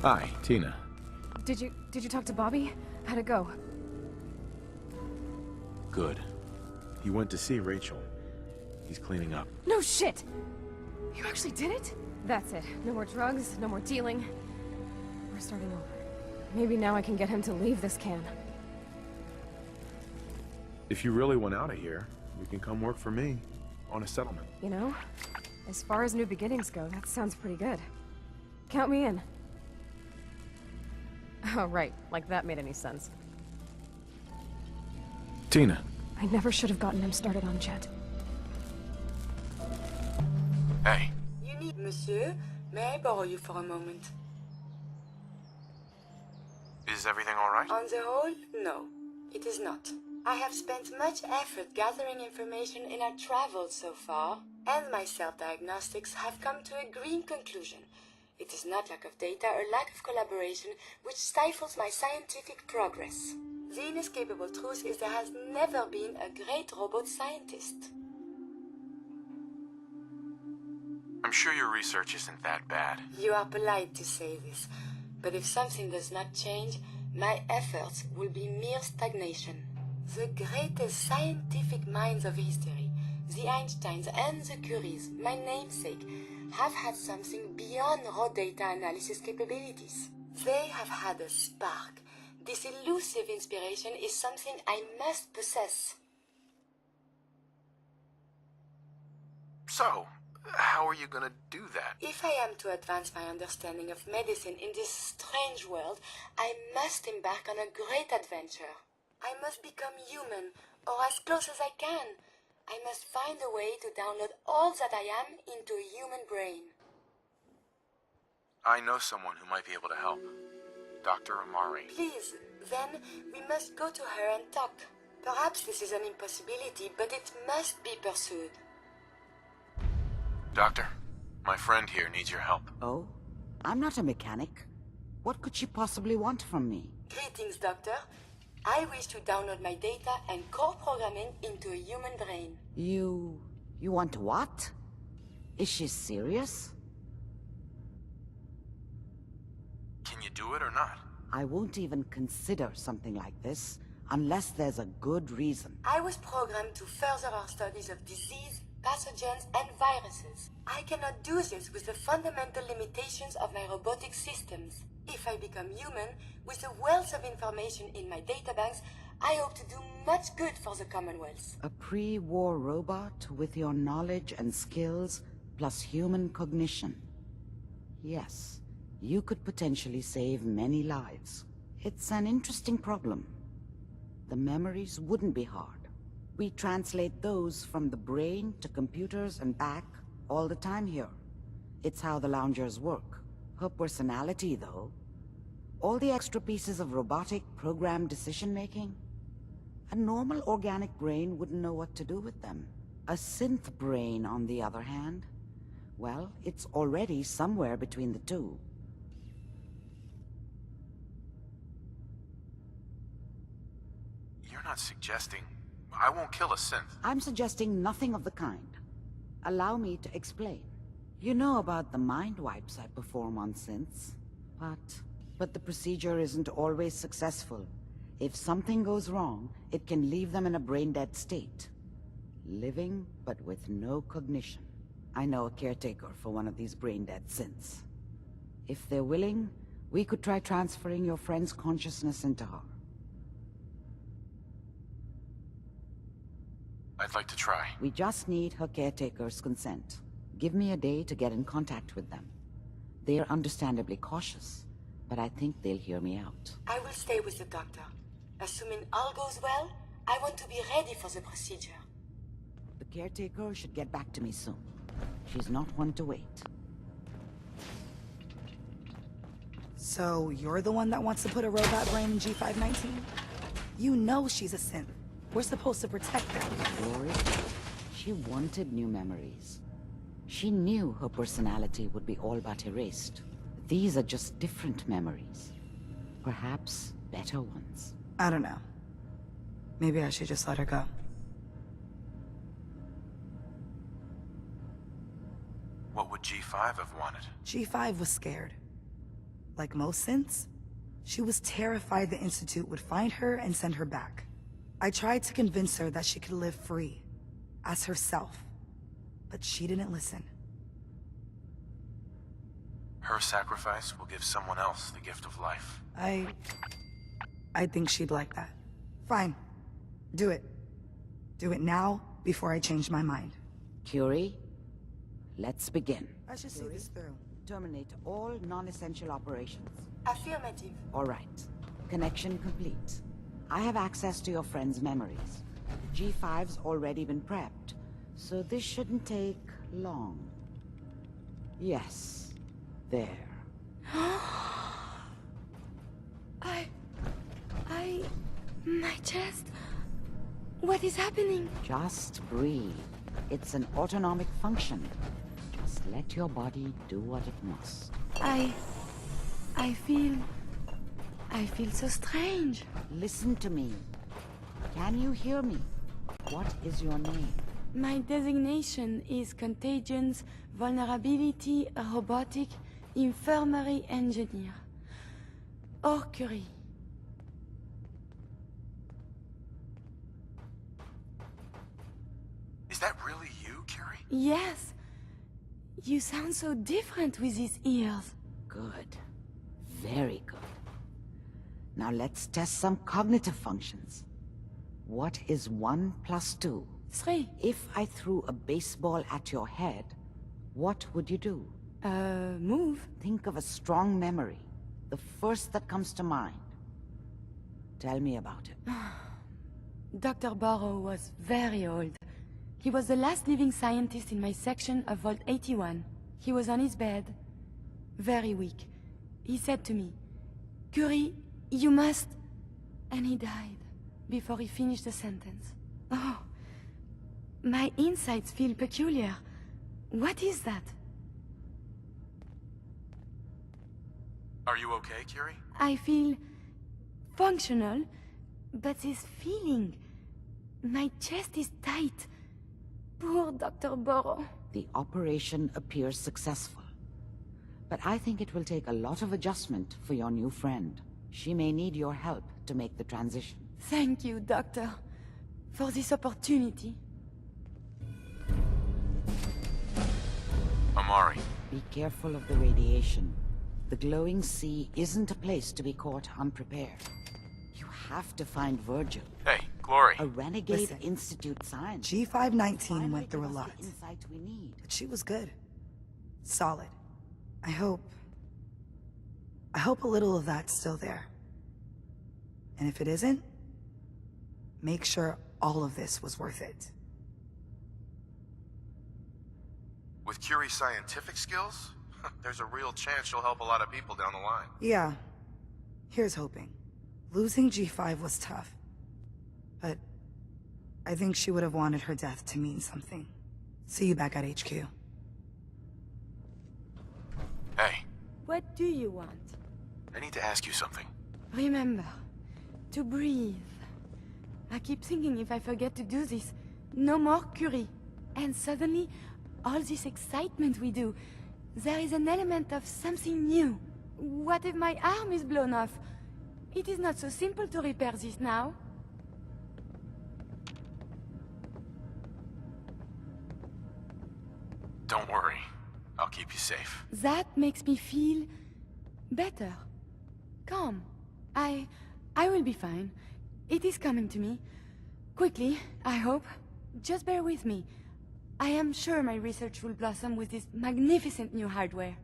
Hi, Tina. Did you talk to Bobby? How'd it go? Good. He went to see Rachel. He's cleaning up. No shit! You actually did it? That's it. No more drugs, no more dealing. We're starting over. Maybe now I can get him to leave this can. If you really want out of here, you can come work for me on a settlement. You know, as far as new beginnings go, that sounds pretty good. Count me in. Oh, right. Like that made any sense. Tina. I never should have gotten him started on Jet. Hey. You need, monsieur. May I borrow you for a moment? Is everything all right? On the whole, no. It is not. I have spent much effort gathering information in our travels so far, and my self-diagnostics have come to a green conclusion. It is not lack of data or lack of collaboration which stifles my scientific progress. The inescapable truth is there has never been a great robot scientist. I'm sure your research isn't that bad. You are polite to say this, but if something does not change, my efforts will be mere stagnation. The greatest scientific minds of history, the Einsteins and the Curies, my namesake, have had something beyond raw data analysis capabilities. They have had a spark. This elusive inspiration is something I must possess. So, how are you gonna do that? If I am to advance my understanding of medicine in this strange world, I must embark on a great adventure. I must become human, or as close as I can. I must find a way to download all that I am into a human brain. I know someone who might be able to help. Dr. Amari. Please, then we must go to her and talk. Perhaps this is an impossibility, but it must be pursued. Doctor, my friend here needs your help. Oh? I'm not a mechanic. What could she possibly want from me? Greetings, Doctor. I wish to download my data and core programming into a human brain. You want what? Is she serious? Can you do it or not? I won't even consider something like this unless there's a good reason. I was programmed to further our studies of disease, pathogens, and viruses. I cannot do this with the fundamental limitations of my robotic systems. If I become human, with the wealth of information in my databanks, I hope to do much good for the Commonwealth. A pre-war robot with your knowledge and skills, plus human cognition. Yes, you could potentially save many lives. It's an interesting problem. The memories wouldn't be hard. We translate those from the brain to computers and back all the time here. It's how the loungers work. Her personality, though, all the extra pieces of robotic programmed decision-making, a normal organic brain wouldn't know what to do with them. A synth brain, on the other hand, well, it's already somewhere between the two. You're not suggesting... I won't kill a synth. I'm suggesting nothing of the kind. Allow me to explain. You know about the mind wipes I perform on synths, but the procedure isn't always successful. If something goes wrong, it can leave them in a brain-dead state. Living, but with no cognition. I know a caretaker for one of these brain-dead synths. If they're willing, we could try transferring your friend's consciousness into her. I'd like to try. We just need her caretaker's consent. Give me a day to get in contact with them. They're understandably cautious, but I think they'll hear me out. I will stay with the doctor. Assuming all goes well, I want to be ready for the procedure. The caretaker should get back to me soon. She's not one to wait. So, you're the one that wants to put a robot brain in G519? You know she's a synth. We're supposed to protect her. Glory, she wanted new memories. She knew her personality would be all but erased. These are just different memories. Perhaps better ones. I don't know. Maybe I should just let her go. What would G5 have wanted? G5 was scared. like most synths. She was terrified the Institute would find her and send her back. I tried to convince her that she could live free, as herself, but she didn't listen. Her sacrifice will give someone else the gift of life. I think she'd like that. Fine. Do it. Do it now, before I change my mind. Curie, let's begin. I should see this through. Terminate all non-essential operations. Affirmative. All right. Connection complete. I have access to your friend's memories. G5's already been prepped, so this shouldn't take long. Yes. There. My chest. What is happening? Just breathe. It's an autonomic function. Just let your body do what it must. I feel so strange. Listen to me. Can you hear me? What is your name? My designation is Contagions, Vulnerability, Robotic, Infirmary Engineer. Or Curie. Is that really you, Curie? Yes. You sound so different with these ears. Good. Very good. Now let's test some cognitive functions. What is 1 + 2? 3. If I threw a baseball at your head, what would you do? Move. Think of a strong memory. The first that comes to mind. Tell me about it. Dr. Burrow was very old. He was the last living scientist in my section of Vault 81. He was on his bed, very weak. He said to me, "Curie, you must..." And he died before he finished the sentence. Oh, my insights feel peculiar. What is that? Are you okay, Curie? I feel functional, but this feeling, my chest is tight. Poor Dr. Burrow. The operation appears successful. But I think it will take a lot of adjustment for your new friend. She may need your help to make the transition. Thank you, Doctor, for this opportunity. Amari. Be careful of the radiation. The glowing sea isn't a place to be caught unprepared. You have to find Virgil, Hey, Glory. a renegade Listen. Institute scientist. G519 Finally went through a give us lot, the insight we need. but she was good. Solid. I hope a little of that's still there. And if it isn't, make sure all of this was worth it. With Curie's scientific skills, there's a real chance she'll help a lot of people down the line. Yeah. Here's hoping. Losing G5 was tough. But I think she would have wanted her death to mean something. See you back at HQ. Hey, What do you want? I need to ask you something. Remember, to breathe. I keep thinking if I forget to do this, no more Curie. And suddenly, all this excitement we do, there is an element of something new. What if my arm is blown off? It is not so simple to repair this now. Don't worry. I'll keep you safe. That makes me feel better. Calm. I will be fine. It is coming to me. Quickly, I hope. Just bear with me. I am sure my research will blossom with this magnificent new hardware.